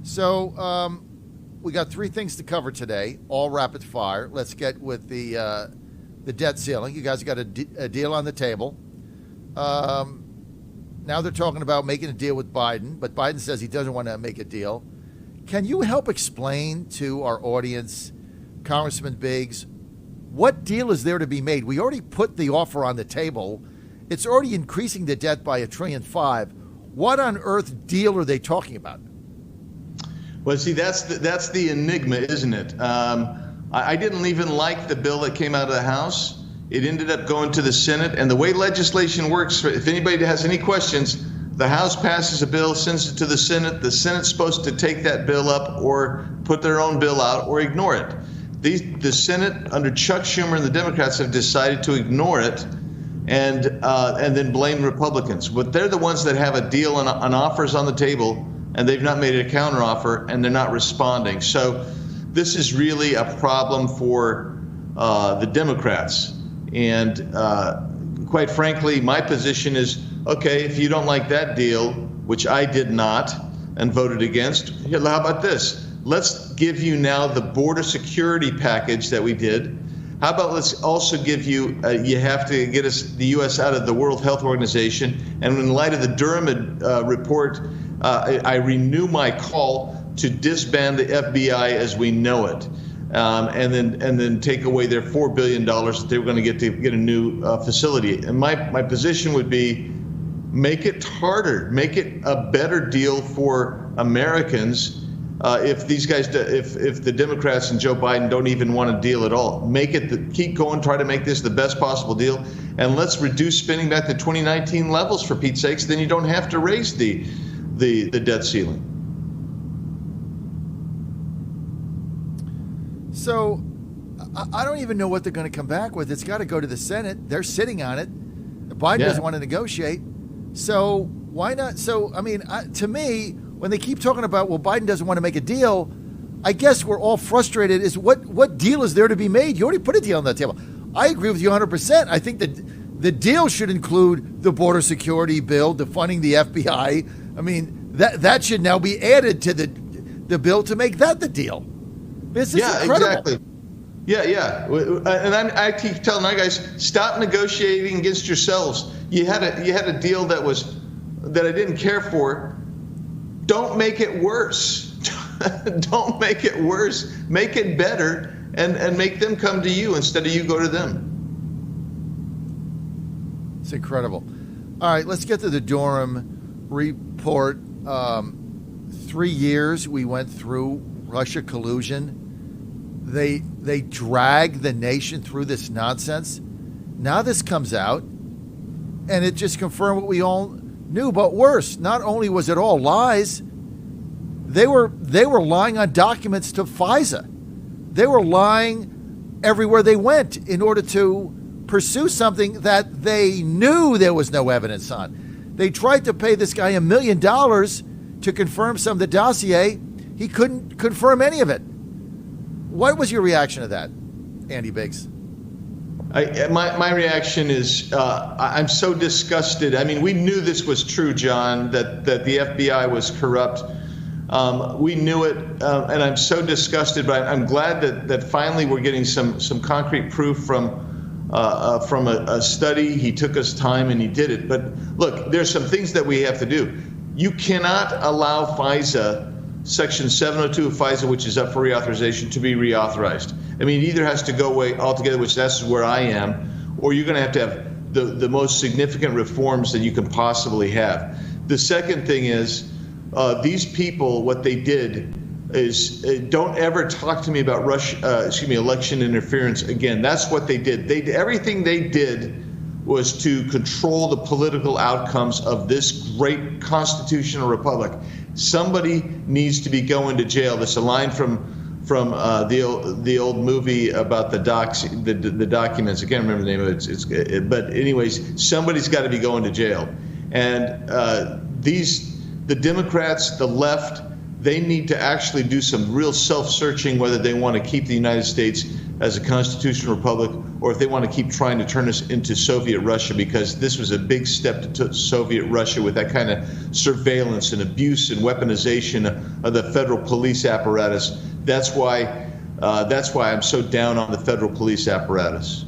So we got three things to cover today, all rapid fire. Let's get with the debt ceiling. You guys got a deal on the table. Now they're talking about making a deal with Biden, but Biden says he doesn't want to make a deal. Can you help explain to our audience, Congressman Biggs, what deal is there to be made? We already put the offer on the table. It's already increasing the debt by $1.5 trillion. What on earth deal are they talking about? Well, see, that's the enigma, isn't it? I didn't even like the bill that came out of the House. It ended up going to the Senate. And the way legislation works, if anybody has any questions, the House passes a bill, sends it to the Senate. The Senate's supposed to take that bill up or put their own bill out or ignore it. The Senate, under Chuck Schumer and the Democrats, have decided to ignore it and then blame Republicans. But they're the ones that have a deal and offers on the table, and they've not made a counteroffer, and they're not responding. So this is really a problem for the Democrats. And quite frankly, my position is, okay, if you don't like that deal, which I did not and voted against, how about this? Let's give you now the border security package that we did. How about let's also give you, you have to get the U.S. out of the World Health Organization. And in light of the Durham report, I renew my call to disband the FBI as we know it. And then take away their $4 billion that they were going to get a new facility. And my position would be, make it harder, make it a better deal for Americans. If these guys, if the Democrats and Joe Biden don't even want a deal at all, keep going, try to make this the best possible deal, and let's reduce spending back to 2019 levels for Pete's sakes. Then you don't have to raise the debt ceiling. So I don't even know what they're going to come back with. It's got to go to the Senate. They're sitting on it. Biden doesn't want to negotiate. So why not? So, I mean, to me, when they keep talking about, well, Biden doesn't want to make a deal, I guess we're all frustrated. Is what deal is there to be made? You already put a deal on that table. I agree with you 100%. I think that the deal should include the border security bill, defunding the FBI. I mean, that should now be added to the bill to make that the deal. This is incredible. Exactly. Yeah. And I keep telling my guys, stop negotiating against yourselves. You had a deal that I didn't care for. Don't make it worse. Don't make it worse. Make it better and make them come to you instead of you go to them. It's incredible. All right, let's get to the Durham report. 3 years we went through Russia collusion. They drag the nation through this nonsense. Now this comes out, and it just confirmed what we all knew, but worse. Not only was it all lies, they were lying on documents to FISA. They were lying everywhere they went in order to pursue something that they knew there was no evidence on. They tried to pay this guy $1 million to confirm some of the dossier. He couldn't confirm any of it. What was your reaction to that, Andy Biggs? My reaction is I'm so disgusted. I mean, we knew this was true, John, that the FBI was corrupt. We knew it, and I'm so disgusted. But I'm glad that finally we're getting some concrete proof from a study. He took us time and he did it. But look, there's some things that we have to do. You cannot allow FISA, Section 702 of FISA, which is up for reauthorization, to be reauthorized. I mean, it either has to go away altogether, which that's where I am, or you're going to have the most significant reforms that you can possibly have. The second thing is these people, what they did is don't ever talk to me about election interference again. That's what they did. Everything they did was to control the political outcomes of this great constitutional republic. Somebody needs to be going to jail. There's a line from the old movie about the documents. I can't remember the name of it. But anyways, somebody's got to be going to jail. And the Democrats, the left, they need to actually do some real self-searching whether they want to keep the United States as a constitutional republic or if they want to keep trying to turn us into Soviet Russia, because this was a big step to Soviet Russia with that kind of surveillance and abuse and weaponization of the federal police apparatus. That's why I'm so down on the federal police apparatus.